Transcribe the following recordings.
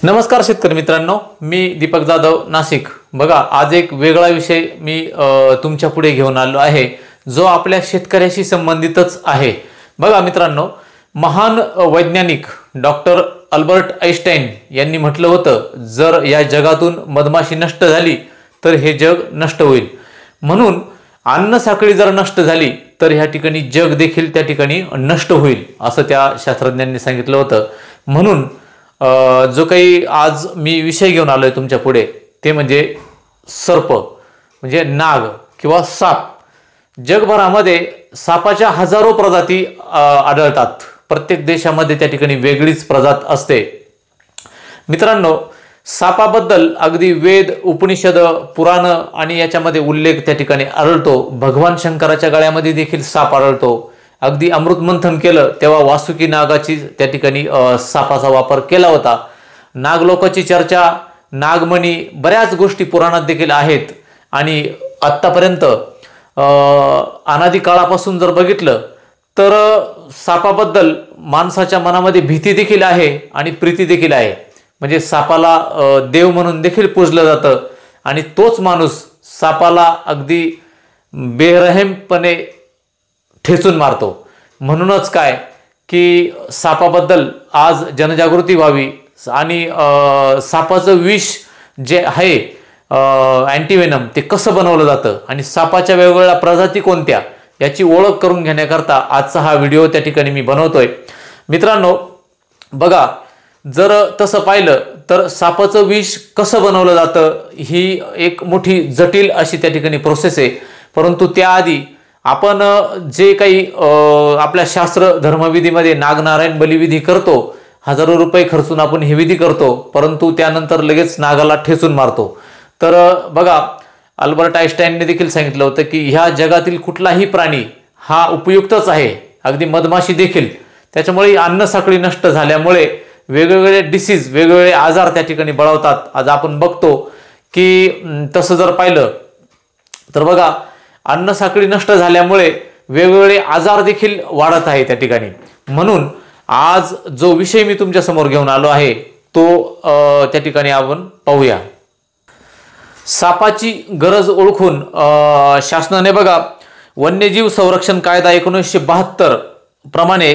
नमस्कार शेतकरी मित्रांनो, मी दीपक जाधव, नाशिक। बघा, आज एक वेगळा विषय मी तुमच्या पुढे घेऊन आलो आहे, जो आपल्या शेतकऱ्याशी संबंधितच आहे। बघा मित्रांनो, महान वैज्ञानिक डॉक्टर अल्बर्ट आइन्स्टाईन यांनी म्हटलं होतं, जर या जगातून मधमाशी नष्ट झाली तर हे जग नष्ट होईल। म्हणून अन्न साखळी जर नष्ट झाली तर ह्या ठिकाणी जग देखील त्या ठिकाणी नष्ट होईल, असं त्या शास्त्रज्ञांनी सांगितलं होतं। म्हणून जो काही आज मी विषय घेऊन आलोय तुमच्या पुढे, ते म्हणजे सर्प, म्हणजे नाग किंवा साप। जगभरामध्ये सापाच्या हजारो प्रजाती आढळतात। प्रत्येक देशामध्ये त्या ठिकाणी वेगळीच प्रजात असते। मित्रांनो, सापाबद्दल अगदी वेद, उपनिषद, पुराण आणि याच्यामध्ये उल्लेख त्या ठिकाणी आढळतो। भगवान शंकराच्या गळ्यामध्ये देखील साप आढळतो। अगदी अमृत मंथन केलं तेव्हा वासुकी नागाची त्या ठिकाणी सापाचा वापर केला होता। नागलोकाची चर्चा, नागमणी, बऱ्याच गोष्टी पुराणात देखील आहेत। आणि आत्तापर्यंत अनादी काळापासून जर बघितलं तर सापाबद्दल माणसाच्या मनामध्ये भीती देखील आहे आणि प्रीती देखील आहे। म्हणजे सापाला देव म्हणून देखील पूजलं जातं आणि तोच माणूस सापाला अगदी बेरहमपणे ठेचून मारतो। म्हणूनच काय की सापाबद्दल आज जनजागृती व्हावी आणि सापाचं विष जे आहे अँटीवेनम, ते कसं बनवलं जातं आणि सापाच्या वेगवेगळ्या प्रजाती कोणत्या याची ओळख करून घेण्याकरता आजचा हा व्हिडिओ त्या ठिकाणी मी बनवतोय। मित्रांनो बघा, जर तसं पाहिलं तर सापाचं विष कसं बनवलं जातं ही एक मोठी जटिल अशी त्या ठिकाणी प्रोसेस आहे। परंतु त्याआधी आपण जे काही आपल्या शास्त्र धर्मविधीमध्ये नागनारायण बलिविधी करतो, हजारो रुपये खर्चून आपण हे विधी करतो, परंतु त्यानंतर लगेच नागाला ठेचून मारतो। तर बघा, अल्बर्ट आइन्स्टाईनने देखील सांगितलं होतं की ह्या जगातील कुठलाही प्राणी हा उपयुक्तच आहे, अगदी मधमाशी देखील। त्याच्यामुळे अन्न साखळी नष्ट झाल्यामुळे वेगवेगळे डिसीज, वेगवेगळे आजार त्या ठिकाणी बळावतात। आज आपण बघतो की तसं जर पाहिलं तर बघा, अन्न साखळी नष्ट झाल्यामुळे वेगवेगळे आजार देखील वाढत आहे त्या ठिकाणी। म्हणून आज जो विषय मी तुमच्या समोर घेऊन आलो आहे तो त्या ठिकाणी आपण पाहूया। सापाची गरज ओळखून शासनाने बघा वन्यजीव संरक्षण कायदा 1972 प्रमाणे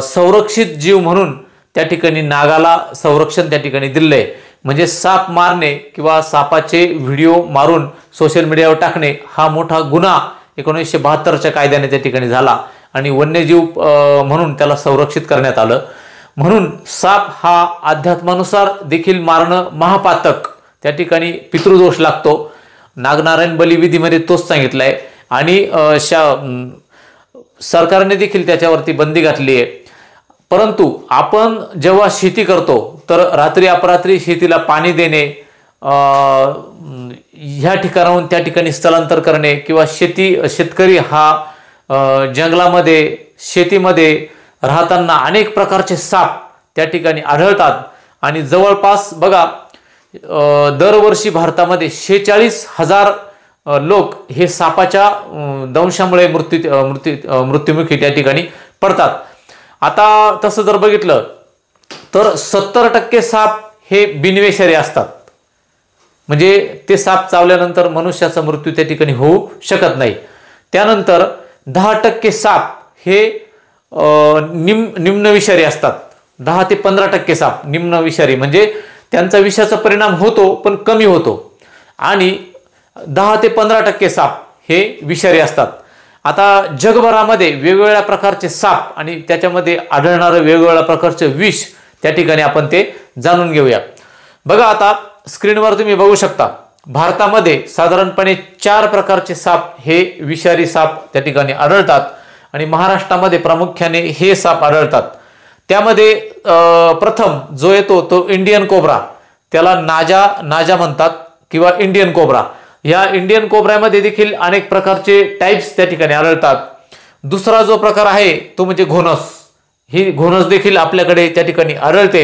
संरक्षित जीव म्हणून त्या ठिकाणी नागाला संरक्षण त्या ठिकाणी दिलंय। म्हणजे साप मारणे किंवा सापाचे व्हिडिओ मारून सोशल मीडियावर टाकणे हा मोठा गुन्हा 1972च्या कायद्याने त्या ठिकाणी झाला आणि वन्यजीव म्हणून त्याला संरक्षित करण्यात आलं। म्हणून साप हा अध्यात्मानुसार देखील मारणं महापातक, त्या ठिकाणी पितृदोष लागतो। नागनारायण बलिविधीमध्ये तोच सांगितलाय आणि सरकारने देखील त्याच्यावरती बंदी घातली आहे। परंतु आपण जेव्हा शेती करतो तर रात्री अपरात्री शेतीला पाणी देणे, ह्या ठिकाणाहून त्या ठिकाणी स्थलांतर करणे किंवा शेतकरी हा जंगलामध्ये शेतीमध्ये राहताना अनेक प्रकारचे साप त्या ठिकाणी आढळतात। आणि जवळपास बघा, दरवर्षी भारतामध्ये 46,000 लोक हे सापाच्या दंशामुळे मृत्युमुखी त्या ठिकाणी पडतात। आता तसं जर बघितलं तर 70% साप हे बिनविषारी असतात। म्हणजे ते साप चावल्यानंतर मनुष्याचा मृत्यू त्या ठिकाणी होऊ शकत नाही। त्यानंतर 10% साप हे निम्न विषारी असतात। 10 ते 15% साप निम्न विषारी, म्हणजे त्यांचा विषाचा परिणाम होतो पण कमी होतो। आणि 10 ते 15% साप हे विषारी असतात। आता जगभरामध्ये वेगवेगळ्या प्रकारचे साप आणि त्याच्यामध्ये आढळणारं वेगवेगळ्या प्रकारचे विष त्या ठिकाणी आपण ते जाणून घेऊया। बघा, आता स्क्रीनवर तुम्ही बघू शकता, भारतामध्ये साधारणपणे 4 प्रकारचे साप हे विषारी साप त्या ठिकाणी आढळतात आणि महाराष्ट्रामध्ये प्रामुख्याने हे साप आढळतात। त्यामध्ये प्रथम जो येतो तो इंडियन कोब्रा, त्याला नाजा म्हणतात किंवा इंडियन कोब्रा। या इंडियन कोब्रामध्ये देखील अनेक प्रकारचे टाइप्स त्या ठिकाणी आढळतात। दुसरा जो प्रकार आहे तो म्हणजे घोनस। ही घोनस देखील आपल्याकडे त्या ठिकाणी आढळते।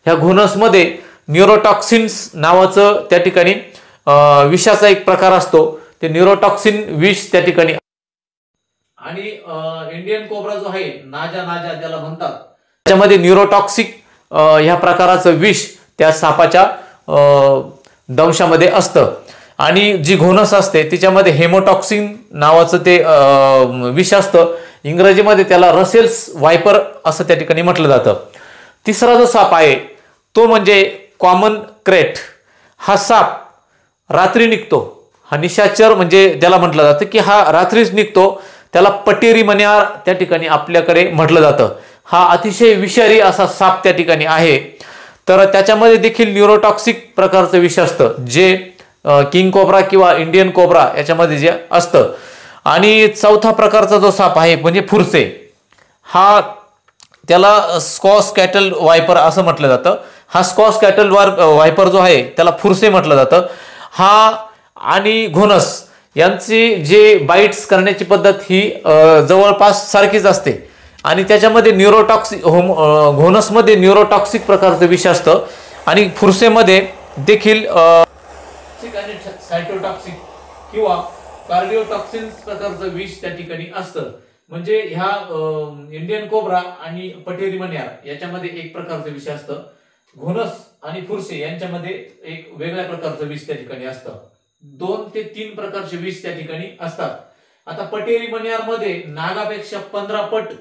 ह्या घोनसमध्ये न्यूरोटॉक्सिन्स नावाचं त्या ठिकाणी विषाचा एक प्रकार असतो, ते न्यूरोटॉक्सिन विष त्या ठिकाणी। आणि इंडियन कोब्रा जो आहे नाजा ज्याला म्हणतात, त्याच्यामध्ये न्यूरोटॉक्सिक ह्या प्रकाराचं विष त्या सापाच्या दंशामध्ये असतं. आणि जी घोणस असते तिच्यामध्ये हेमोटॉक्सिन नावाचं ते विष असतं. इंग्रजीमध्ये त्याला रसेल्स वायपर असं त्या ठिकाणी म्हटलं जातं. तिसरा जो साप आहे तो म्हणजे कॉमन क्रेट. हा साप रात्री निघतो. हा निशाचर म्हणजे त्याला म्हटलं जातं की हा रात्रीच निघतो. त्याला पटेरी मण्यार त्या ठिकाणी आपल्याकडे म्हटलं जातं. हा अतिशय विषारी असा साप त्या ठिकाणी आहे. तर त्याच्यामध्ये देखील न्यूरोटॉक्सिक प्रकारचं विष असतं जे किंग कोब्रा किंवा इंडियन कोब्रा याच्यामध्ये जे असतं. आणि चौथा प्रकारचा जो साप आहे म्हणजे फुरसे. हा त्याला स्कॉस कॅटल वायपर असं म्हटलं जातं. हा स्कॉस कॅटल वायपर जो आहे त्याला फुरसे म्हटलं जातं. हा आणि घोणस यांची जे बाईट्स करण्याची पद्धत ही जवळपास सारखीच असते. आणि त्याच्यामध्ये न्यूरोटॉक्सिक घोणसमध्ये न्यूरोटॉक्सिक प्रकारचं विष असतं आणि फुरसेमध्ये देखील सायटोटॉक्सिक किंवा कार्डिओटॉक्सिन्स प्रकारचं विष त्या ठिकाणी असतं. म्हणजे ह्या इंडियन कोब्रा आणि पटेरी मण्यार याच्यामध्ये एक प्रकारचं विष असतं. घोणस आणि फुरसे यांच्यामध्ये एक वेगळ्या प्रकारचं विष त्या ठिकाणी असतं. 2 ते 3 प्रकारचे विष त्या ठिकाणी असतात. आता पटेरी मण्यार मध्ये नागापेक्षा 15 पट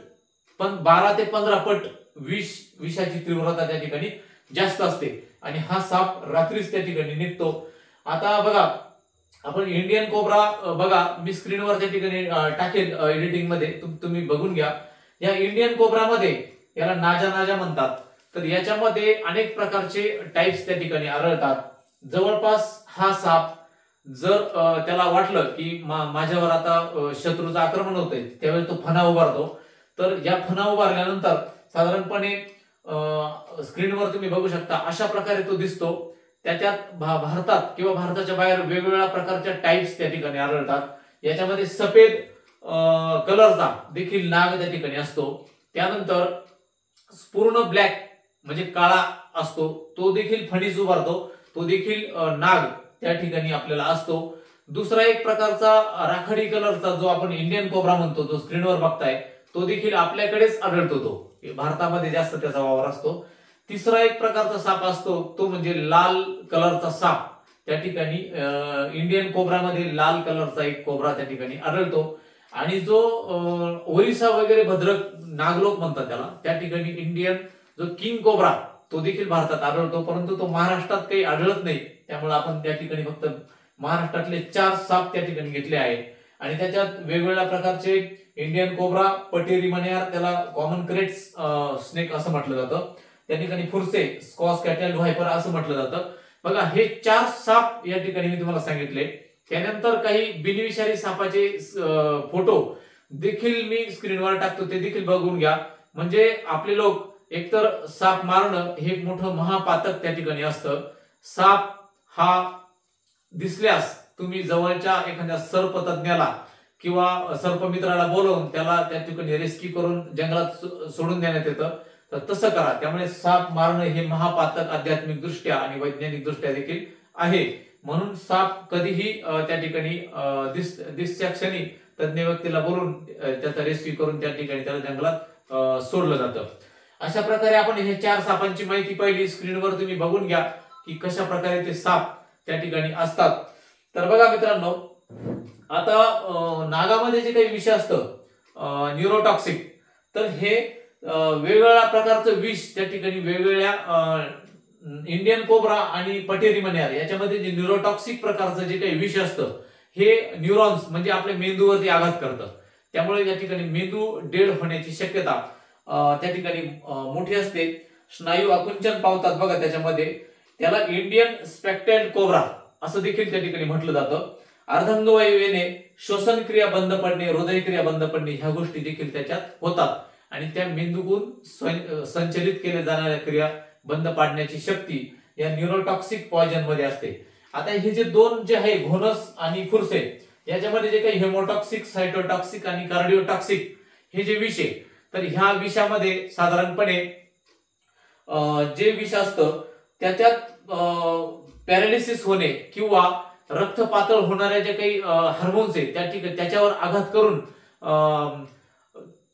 12 ते 15 पट विषाची तीव्रता त्या ठिकाणी जास्त असते आणि हा साप रात्रीच त्या ठिकाणी निघतो. आता बघा आपण इंडियन कोब्रा बघा मी स्क्रीनवर त्या ठिकाणी टाकेल एडिटिंग मध्ये तुम्ही बघून घ्या. या इंडियन कोब्रामध्ये याला नाजा म्हणतात. तर याच्यामध्ये अनेक प्रकारचे टाइप्स त्या ठिकाणी आढळतात. जवळपास हा साप जर त्याला वाटलं की माझ्यावर आता शत्रूचं आक्रमण होतंय त्यावेळेस तो फणा उभारतो. तर या फणा उभारल्यानंतर साधारणपणे स्क्रीनवर तुम्ही बघू शकता अशा प्रकारे तो दिसतो. त्याच्यात भारतात किंवा भारताच्या बाहेर वेगवेगळ्या प्रकारच्या टाइप्स त्या ठिकाणी आढळतात. याच्यामध्ये सफेद कलरचा देखील नाग त्या ठिकाणी असतो. त्यानंतर पूर्ण ब्लॅक म्हणजे काळा असतो तो देखील फणीस उभारतो. तो देखील नाग त्या ठिकाणी आपल्याला असतो. दुसरा एक प्रकारचा राखाडी कलरचा जो आपण इंडियन कोब्रा म्हणतो जो स्क्रीनवर बघताय तो देखील आपल्याकडेच आढळतो. तो भारतामध्ये जास्त त्याचा वावर असतो. तिसरा एक प्रकारचा साप असतो तो म्हणजे लाल कलरचा साप. त्या ठिकाणी इंडियन कोब्रामध्ये लाल कलरचा एक कोब्रा त्या ठिकाणी आढळतो. आणि जो ओरिसा वगैरे भद्रक नागलोक म्हणतात त्याला त्या ठिकाणी इंडियन जो किंग कोब्रा तो देखील भारतात आढळतो. परंतु तो महाराष्ट्रात काही आढळत नाही. त्यामुळे आपण त्या ठिकाणी फक्त महाराष्ट्रातले 4 साप त्या ठिकाणी घेतले आहेत. आणि त्याच्यात वेगवेगळ्या प्रकारचे इंडियन कोब्रा पटेरी मण्यार त्याला कॉमन क्रेट्स स्नेक असं म्हटलं जातं. त्या ठिकाणी फुरसे स्कॉस कॅटल व्हायपर असं म्हटलं जातं. बघा हे 4 साप या ठिकाणी मी तुम्हाला सांगितले. त्यानंतर काही बिनविषारी सापाचे फोटो देखील मी स्क्रीनवर टाकतो ते देखील बघून घ्या. म्हणजे आपले लोक एकतर साप मारणं हे मोठं महापातक त्या ठिकाणी असतं. साप हा दिसल्यास तुम्ही जवळच्या एखाद्या सर्पतज्ञाला किंवा सर्पमित्राला बोलवून त्याला त्या ठिकाणी रेस्क्यू करून जंगलात सोडून देण्यात येतं. तर तसं करा. त्यामुळे साप मारणं हे महापातक आध्यात्मिक दृष्ट्या आणि वैज्ञानिक दृष्ट्या देखील आहे. म्हणून साप कधीही त्या ठिकाणी दिसच्या क्षणी तज्ञ व्यक्तीला बोलून त्याचा रेस्क्यू करून त्या ठिकाणी त्याला जंगलात सोडलं जातं. अशा प्रकारे आपण हे 4 सापांची माहिती पाहिली. स्क्रीनवर तुम्ही बघून घ्या की कशा प्रकारे ते साप त्या ठिकाणी असतात. तर बघा मित्रांनो आता नागामध्ये जे काही विष असतं न्यूरोटॉक्सिक तर हे वेगवेगळ्या प्रकारचं विष त्या ठिकाणी वेगवेगळ्या इंडियन कोब्रा आणि पटेरी मण्यार याच्यामध्ये जे न्यूरोटॉक्सिक प्रकारचं जे काही विष असतं हे न्यूरॉन्स म्हणजे आपल्या मेंदूवरती आघात करतं. त्यामुळे या ठिकाणी मेंदू डेड होण्याची शक्यता त्या ठिकाणी मोठी असते. स्नायू आकुंचन पावतात बघा त्याच्यामध्ये. त्याला इंडियन स्पेक्टेड कोब्रा असं देखील त्या ठिकाणी म्हटलं जातं. अर्धांगवायूने श्वसन क्रिया बंद पडणे हृदय क्रिया बंद पडणे ह्या गोष्टी देखील त्याच्यात होतात. आणि त्या मेंदूतून संचलित केल्या जाणाऱ्या क्रिया बंद पाडण्याची शक्ती या न्यूरोटॉक्सिक पॉइझन मध्ये असते. आता हे जे 2 जे आहे घोणस आणि फुरसे याच्यामध्ये जे काही हेमोटॉक्सिक सायटोटॉक्सिक आणि कार्डिओटॉक्सिक हे जे विष आहे तर ह्या विषामध्ये साधारणपणे जे विष असतं त्याच्यात पॅरालिसिस होणे किंवा रक्त पातळ होणाऱ्या जे काही हार्मोन्स आहेत त्या ठिकाणी त्याच्यावर आघात करून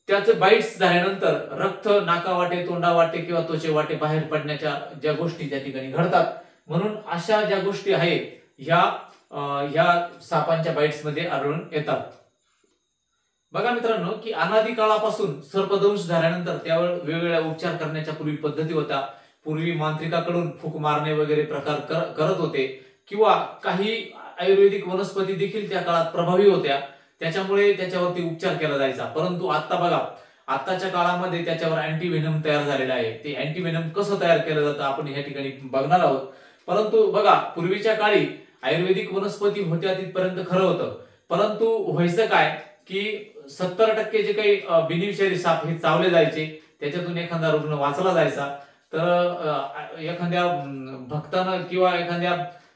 त्याचे बाईट्स झाल्यानंतर रक्त नाकावाटे, तोंडावाटे किंवा त्वचेवाटे बाहेर पडण्याच्या ज्या गोष्टी त्या ठिकाणी घडतात, म्हणून अशा ज्या गोष्टी आहेत ह्या सापांच्या बाईट्स मध्ये आढळून येतात. बघा मित्रांनो, की अनादी काळापासून सर्पदंश झाल्यानंतर त्यावर वेगवेगळ्या उपचार करण्याच्या पूर्वी पद्धती होत्या. पूर्वी मांत्रिकाकडून फूक मारणे वगैरे प्रकार करत होते, किंवा काही आयुर्वेदिक वनस्पती देखील त्या काळात प्रभावी होत्या, त्याच्यामुळे त्याच्यावरती उपचार केला जायचा. परंतु आता बघा, आताच्या काळामध्ये त्याच्यावर अँटीव्हेनम तयार झालेला आहे. ते अँटीव्हेनम कसं तयार केलं जातं आपण या ठिकाणी बघणार आहोत. परंतु बघा, पूर्वीच्या काळी आयुर्वेदिक वनस्पती होत्या तिथपर्यंत खरं होतं, परंतु व्हायचं काय की 70% जे काही बिनविषारी साप हे चावले जायचे, त्याच्यातून एखादा रुग्ण वाचला जायचा. तर एखाद्या भक्तानं किंवा एखाद्या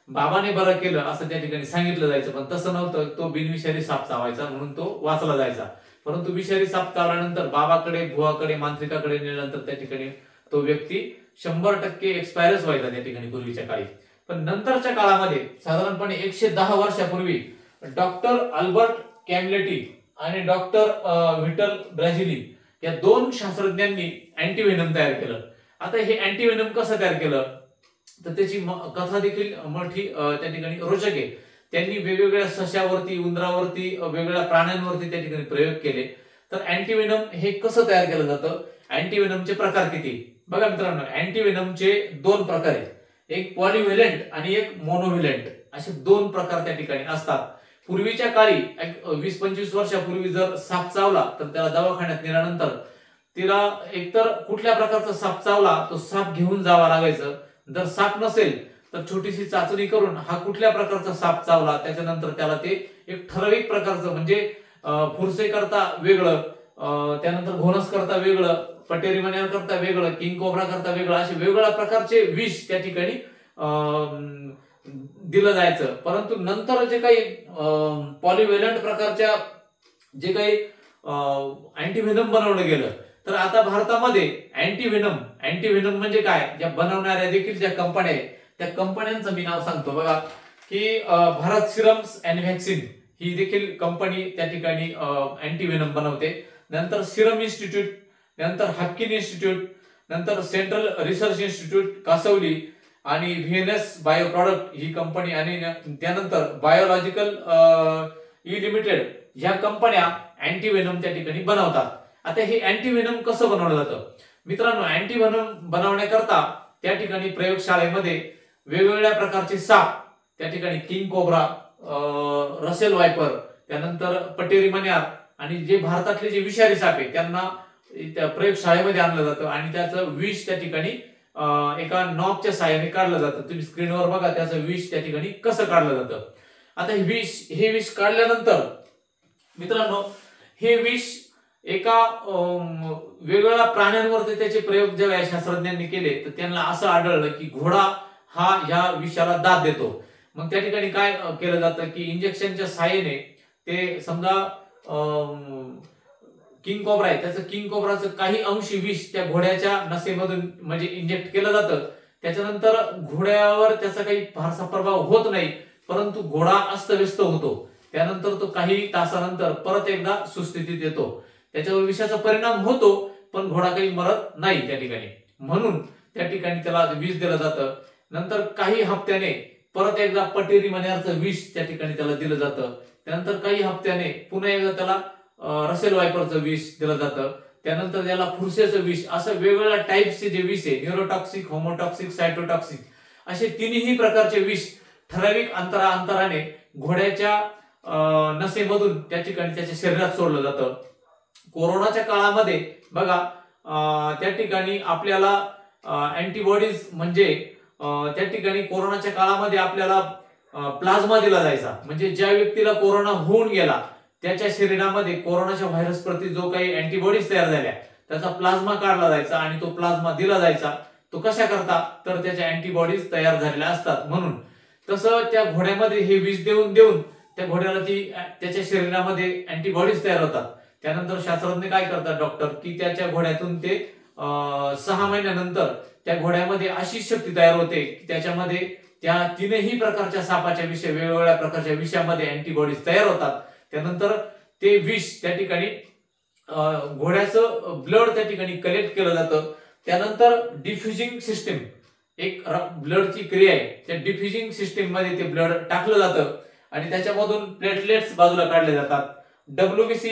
बाबाने बरं केलं असं त्या ठिकाणी सांगितलं जायचं, पण तसं नव्हतं. तो बिनविषारी साप चावायचा म्हणून तो वाचला जायचा. परंतु विषारी साप चावल्यानंतर बाबाकडे, भुवाकडे, मांत्रिकाकडे नेल्यानंतर त्या ठिकाणी तो व्यक्ती 100% एक्सपायरच व्हायचा त्या ठिकाणी पूर्वीच्या काळी. पण नंतरच्या काळामध्ये साधारणपणे 110 वर्षापूर्वी डॉक्टर अल्बर्ट कॅम्लेटी आणि डॉक्टर व्हिटल ब्राझिली या दोन शास्त्रज्ञांनी अँटीव्हेनम तयार केलं. आता हे अँटीव्हेनम कसं तयार केलं तर त्याची कथा देखील मोठी त्या ठिकाणी रोचक आहे. त्यांनी वेगवेगळ्या सशावरती, उंदरावरती, वेगवेगळ्या प्राण्यांवरती त्या ठिकाणी प्रयोग केले. तर अँटीव्हेनम हे कसं तयार केलं जातं, अँटीव्हेनमचे प्रकार किती बघा मित्रांनो. अँटीव्हेनमचे 2 प्रकार आहेत, एक पॉलिव्हॅलेंट आणि एक मोनोव्हॅलेंट, असे 2 प्रकार त्या ठिकाणी असतात. पूर्वीच्या काळी 20-25 वर्षापूर्वी जर साप चावला तर त्याला दवाखान्यात नेल्यानंतर तिला एकतर कुठल्या प्रकारचा साप चावला तो साप घेऊन जावा लागायचं. जर साप नसेल तर छोटीशी चाचणी करून हा कुठल्या प्रकारचा साप चावला, त्याच्यानंतर त्याला ते एक ठराविक प्रकारचं म्हणजे फुरसे करता वेगळं, त्यानंतर घोणस करता वेगळं, पटेरी मण्यार करता वेगळं, किंग कोब्रा करता वेगळं, असे वेगवेगळ्या प्रकारचे विष त्या ठिकाणी दिलं जायचं. परंतु नंतर जे काही पॉलिव्हॅलंट प्रकारच्या जे काही अँटीव्हेनम बनवलं गेलं, तर आता भारतामध्ये अँटीव्हेनम म्हणजे काय, ज्या बनवणाऱ्या देखील ज्या कंपन्या आहेत त्या कंपन्यांचं मी नाव सांगतो बघा, की भारत सिरम्स अँड व्हॅक्सिन ही देखील कंपनी त्या ठिकाणी अँटीव्हेनम बनवते. नंतर सिरम इन्स्टिट्यूट, नंतर हाफकिन इन्स्टिट्यूट, नंतर सेंट्रल रिसर्च इन्स्टिट्यूट कासवली आणि व्हीएनएस बायो प्रॉडक्ट ही कंपनी, आणि त्यानंतर बायोलॉजिकल ई लिमिटेड ह्या कंपन्या अँटीव्हेनम त्या ठिकाणी बनवतात. आता हे अँटीव्हेनम कसं बनवलं जातं मित्रांनो, अँटीव्हेनम बनवण्याकरता त्या ठिकाणी प्रयोगशाळेमध्ये वेगवेगळ्या प्रकारचे साप, त्या ठिकाणी किंग कोब्रा, रसेल वायपर, त्यानंतर पटेरी मण्यार आणि जे भारतातले जे विषारी साप आहे त्यांना त्या प्रयोगशाळेमध्ये आणलं जातं आणि त्याचं विष त्या ठिकाणी एका नॉबच्या साहाय्याने काढलं जातं. तुम्ही स्क्रीनवर बघा त्याचं विष त्या ठिकाणी कसं काढलं जातं. आता हे विष काढल्यानंतर मित्रांनो, हे विष एका वेगवेगळ्या प्राण्यांवरती त्याचे प्रयोग जेव्हा शास्त्रज्ञांनी केले तर त्यांना असं आढळलं की घोडा हा ह्या विषाला दाद देतो. मग त्या ठिकाणी काय केलं जातं की इंजेक्शनच्या साहाय्याने ते समजा किंग कोब्रा आहे, त्याचं किंग कोब्राचं काही अंशी विष त्या घोड्याच्या नसेमधून म्हणजे इंजेक्ट केलं जातं. त्याच्यानंतर घोड्यावर त्याचा काही फारसा प्रभाव होत नाही, परंतु घोडा अस्तव्यस्त होतो. त्यानंतर तो काही तासानंतर परत एकदा सुस्थितीत येतो. त्याच्यावर विषाचा परिणाम होतो पण घोडा काही मरत नाही त्या ठिकाणी, म्हणून त्या ठिकाणी त्याला विष दिलं जातं. नंतर काही हप्त्याने परत एकदा पटेरी मण्यारचं विष त्या ठिकाणी त्याला दिलं जातं. त्यानंतर काही हप्त्याने पुन्हा एकदा त्याला रसेल वायपरचं विष दिलं जातं. त्यानंतर त्याला फुरसेचं विष, असं वेगवेगळ्या टाईपचे जे विष आहे, न्यूरोटॉक्सिक, होमोटॉक्सिक, सायटोटॉक्सिक, असे तिन्ही प्रकारचे विष ठराविक अंतराने घोड्याच्या नसेमधून त्या ठिकाणी त्याच्या शरीरात सोडलं जातं. कोरोनाच्या काळामध्ये बघा त्या ठिकाणी आपल्याला अँटीबॉडीज म्हणजे त्या ठिकाणी कोरोनाच्या काळामध्ये आपल्याला प्लाझ्मा दिला जायचा. म्हणजे ज्या व्यक्तीला कोरोना होऊन गेला त्याच्या शरीरामध्ये कोरोनाच्या व्हायरस प्रती जो काही अँटीबॉडीज तयार झाल्या त्याचा प्लाझ्मा काढला जायचा आणि तो प्लाझ्मा दिला जायचा. तो कशा करता तर त्याच्या अँटीबॉडीज तयार झालेल्या असतात म्हणून. तसं त्या घोड्यामध्ये हे विष देऊन त्या घोड्याला त्याच्या शरीरामध्ये अँटीबॉडीज तयार होतात. त्यानंतर शास्त्रज्ञ काय करतात डॉक्टर की त्याच्या घोड्यातून ते 6 महिन्यानंतर त्या घोड्यामध्ये अशी शक्ती तयार होते की त्याच्यामध्ये त्या तीनही प्रकारच्या सापाच्या वेगवेगळ्या प्रकारच्या विषामध्ये अँटीबॉडीज तयार होतात. त्यानंतर ते विष त्या ठिकाणी घोड्याचं ब्लड त्या ठिकाणी कलेक्ट केलं जातं. त्यानंतर डिफ्युजिंग सिस्टीम, एक ब्लडची क्रिया आहे, त्या डिफ्युजिंग सिस्टीम मध्ये ते ब्लड टाकलं जातं आणि त्याच्यामधून प्लेटलेट्स बाजूला काढले जातात, WBC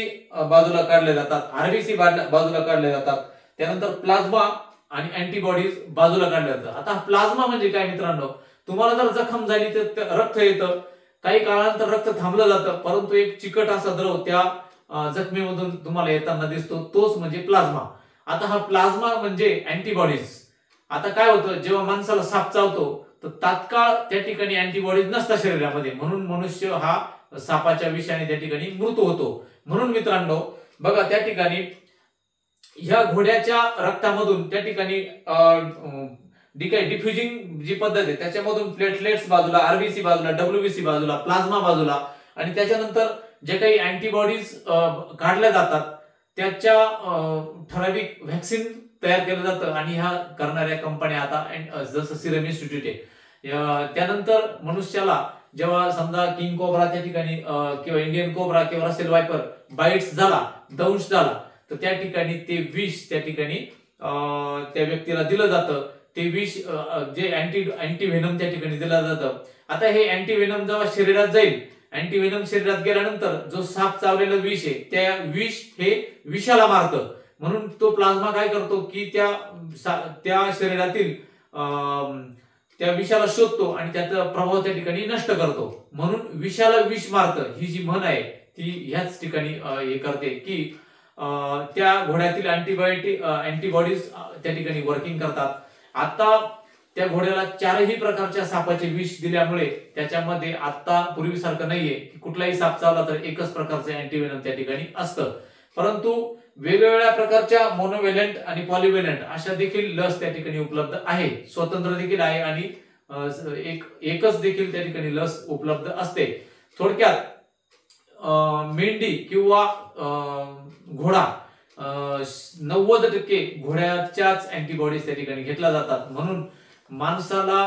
बाजूला काढले जातात, RBC बाजूला काढले जातात. त्यानंतर प्लाझ्मा आणि अँटीबॉडीज बाजूला काढले जातात. आता प्लाझ्मा म्हणजे काय मित्रांनो, तुम्हाला जर जखम झाली तर रक्त येतं, काही काळानंतर रक्त थांबलं जातं, परंतु एक चिकट असा द्रव त्या जखमेमधून तुम्हाला येताना दिसतो, तोच म्हणजे प्लाझ्मा. आता हा प्लाझ्मा म्हणजे अँटीबॉडीज. आता काय होतं, जेव्हा माणसाला साप चावतो तर तात्काळ त्या ठिकाणी अँटीबॉडीज नसतात शरीरामध्ये, म्हणून मनुष्य हा सापाच्या विषाने त्या ठिकाणी मृत्यू होतो. म्हणून मित्रांनो बघा, त्या ठिकाणी ह्या घोड्याच्या रक्तामधून त्या ठिकाणी डिफ्युजिंग जी पद्धत आहे त्याच्यामधून प्लेटलेट्स बाजूला, RBC बाजूला, WBC बाजूला, प्लाझ्मा बाजूला आणि त्याच्यानंतर जे काही अँटीबॉडीज काढल्या जातात त्याच्या ठराविक व्हॅक्सिन तयार केलं जातं आणि ह्या करणाऱ्या कंपन्या आता जसं सिरम इन्स्टिट्यूट आहे. त्यानंतर मनुष्याला जेव्हा समजा किंग कोब्रा त्या ठिकाणी किंवा इंडियन कोब्रा किंवा रसेल वायपर बाईट्स झाला, दंश झाला, तर त्या ठिकाणी ते विष त्या ठिकाणी त्या व्यक्तीला दिलं जातं. ते विष जे अँटीव्हेनम त्या ठिकाणी दिलं जातं. आता हे अँटीव्हेनम जेव्हा शरीरात जाईल, अँटीव्हेनम शरीरात गेल्यानंतर जो साप चावलेलं विष आहे त्या विष हे विषाला मारतं. म्हणून तो प्लाझ्मा काय करतो की त्या शरीरातील त्या विषाला शोधतो आणि त्याचा प्रभाव त्या ठिकाणी नष्ट करतो. म्हणून विषाला विष मारतं ही जी म्हण आहे ती ह्याच ठिकाणी हे करते की त्या घोड्यातील अँटीबॉडीज त्या ठिकाणी वर्किंग करतात. आता त्या घोड्याला 4ही प्रकारच्या सापाचे विष दिल्यामुळे त्याच्यामध्ये आता पूर्वीसारखं नाहीये की कुठलाही साप चावला तर एकच प्रकारचे अँटीव्हेनम त्या ठिकाणी असतं, परंतु वेगवेगळ्या प्रकारच्या मोनोव्हेलंट आणि पॉलिव्हेलंट अशा देखील लस त्या ठिकाणी उपलब्ध आहे, स्वतंत्र देखील आहे आणि एकच देखील त्या ठिकाणी लस उपलब्ध असते. थोडक्यात मेंढी किंवा घोडा 90% घोड्याच्याच अँटीबॉडीज त्या ठिकाणी घेतल्या जातात. म्हणून माणसाला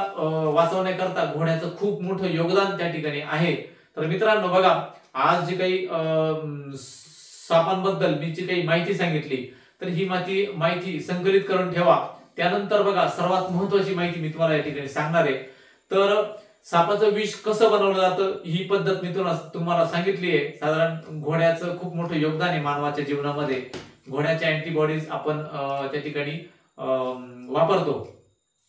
वाचवण्याकरता घोड्याचं खूप मोठं योगदान त्या ठिकाणी आहे. तर मित्रांनो बघा, आज जी काही सापांबद्दल मी जी काही माहिती सांगितली तर ही माहिती संकलित करून ठेवा. त्यानंतर बघा, सर्वात महत्वाची माहिती मी तुम्हाला या ठिकाणी सांगणार आहे. तर सापाचं विष कसं बनवलं जातं ही पद्धत मी तुम्हाला सांगितली आहे. साधारण घोड्याचं खूप मोठं योगदान आहे मानवाच्या जीवनामध्ये. घोड्याच्या अँटीबॉडीज आपण त्या ठिकाणी वापरतो,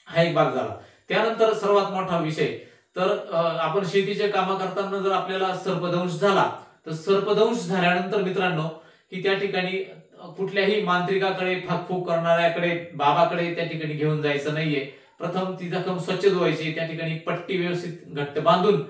हा एक भाग झाला. त्यानंतर सर्वात मोठा विषय, तर आपण शेतीचे काम करताना जर आपल्याला सर्पदंश झाला तर सर्पदंश झाल्यानंतर मित्रांनो की त्या ठिकाणी कुठल्याही मांत्रिकाकडे, फाकफूक करणाऱ्याकडे, बाबाकडे त्या ठिकाणी घेऊन जायचं नाहीये. प्रथम ती जखम स्वच्छ धुवायची, त्या ठिकाणी पट्टी व्यवस्थित घट्ट बांधून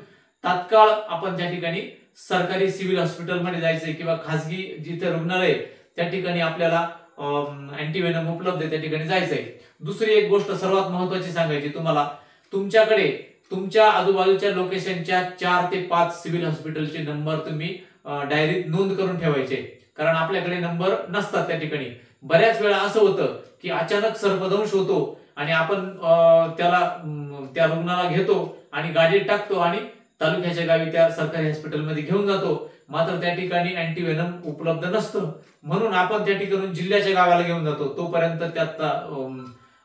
तात्काळ आपण त्या ठिकाणी सरकारी सिव्हिल हॉस्पिटलमध्ये जायचंय किंवा खासगी जिथे रुग्णालय त्या ठिकाणी आपल्याला अँटीव्हेनम उपलब्ध आहे त्या ठिकाणी जायचंय. दुसरी एक गोष्ट सर्वात महत्वाची सांगायची तुम्हाला, तुमच्याकडे तुमच्या आजूबाजूच्या लोकेशनच्या 4 ते 5 सिव्हिल हॉस्पिटलचे नंबर तुम्ही डायरीत नोंद करून ठेवायचे, कारण आपल्याकडे नंबर नसतात त्या ठिकाणी. बऱ्याच वेळा असं होतं की अचानक सर्पदंश होतो आणि आपण त्या रुग्णाला घेतो आणि गाडीत टाकतो आणि तालुक्याच्या गावी त्या सरकारी हॉस्पिटलमध्ये घेऊन जातो, मात्र त्या ठिकाणी अँटीव्हेनम उपलब्ध नसतं. म्हणून आपण त्या ठिकाणी जिल्ह्याच्या गावाला घेऊन जातो, तोपर्यंत त्यात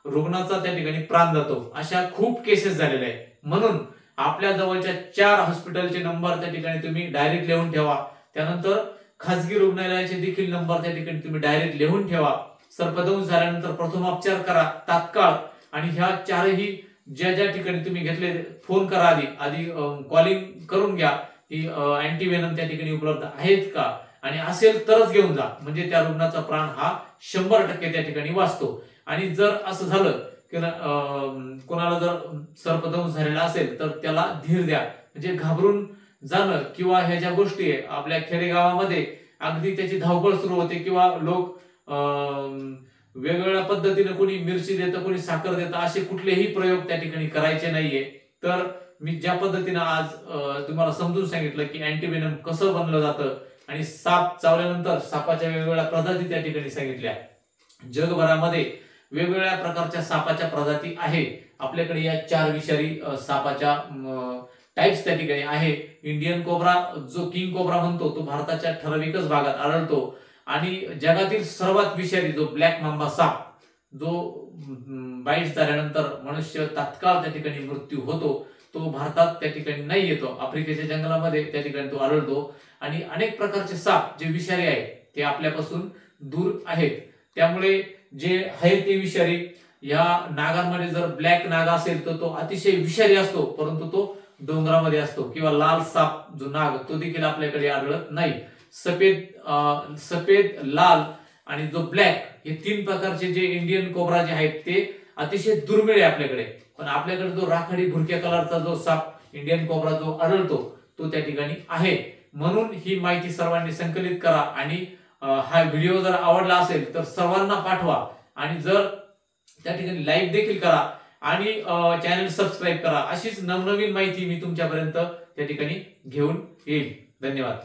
रुग्णाचा त्या ठिकाणी प्राण जातो. अशा खूप केसेस झालेल्या आहेत. म्हणून आपल्या जवळच्या 4 हॉस्पिटलचे नंबर त्या ठिकाणी तुम्ही डायरेक्ट लिहून ठेवा. त्यानंतर खासगी रुग्णालयाचे देखील नंबर त्या ठिकाणी तुम्ही डायरेक्ट लिहून ठेवा. सर्पदंश झाल्यानंतर प्रथमोपचार करा तात्काळ, आणि ह्या 4ही ज्या ठिकाणी तुम्ही घेतले फोन करा, आधी कॉलिंग करून घ्या की अँटीव्हेनम त्या ठिकाणी उपलब्ध आहेत का, आणि असेल तरच घेऊन जा, म्हणजे त्या रुग्णाचा प्राण हा 100% त्या ठिकाणी वाचतो. आणि जर असं झालं की कोणाला जर सर्पदंश झालेला असेल तर त्याला धीर द्या, म्हणजे घाबरून जाणं किंवा ह्या ज्या गोष्टी आहे आपल्या खेडेगावामध्ये अगदी त्याची धावपळ सुरू होते किंवा लोक वेगवेगळ्या पद्धतीने कोणी मिरची देतं, कोणी साखर देतं, असे कुठलेही प्रयोग त्या ठिकाणी करायचे नाहीये. तर मी ज्या पद्धतीने आज तुम्हाला समजून सांगितलं की अँटीव्हेनम कसं बनलं जातं आणि साप चावल्यानंतर सापाच्या वेगवेगळ्या प्रजाती त्या ठिकाणी सांगितल्या. जगभरामध्ये वेगवेगळ्या प्रकारच्या सापाच्या प्रजाती आहे. आपल्याकडे या 4 विषारी सापाच्या टाइप्स त्या ठिकाणी आहे. इंडियन कोब्रा जो किंग कोब्रा म्हणतो तो भारताच्या ठराविकच भागात आढळतो, आणि जगातील सर्वात विषारी जो ब्लॅक मांबा साप, जो बाईट झाल्यानंतर मनुष्य तात्काळ त्या ठिकाणी मृत्यू होतो, तो भारतात त्या ठिकाणी नाही येतो, आफ्रिकेच्या जंगलामध्ये त्या ठिकाणी तो आढळतो. आणि अनेक प्रकारचे साप जे विषारी आहेत ते आपल्यापासून दूर आहेत. त्यामुळे जे आहे ते विषारी, या नागांमध्ये जर ब्लॅक नाग असेल तर तो अतिशय विषारी असतो, परंतु तो डोंगरामध्ये असतो. किंवा लाल साप जो नाग, तो देखील आपल्याकडे आढळत नाही. सफेद, लाल आणि जो ब्लॅक, हे 3 प्रकारचे जे इंडियन कोब्रा जे आहेत ते अतिशय दुर्मिळ आहे आपल्याकडे. पण आपल्याकडे जो राखाडी भुरक्या कलरचा जो साप इंडियन कोब्रा जो आढळतो तो त्या ठिकाणी आहे. म्हणून ही माहिती सर्वांनी संकलित करा आणि हा व्हिडिओ जर आवडला असेल तर सर्वांना पाठवा आणि जर त्या ठिकाणी लाईक देखील करा आणि चॅनल सबस्क्राईब करा. अशीच नवनवीन माहिती मी तुमच्यापर्यंत त्या ठिकाणी घेऊन येईल. धन्यवाद.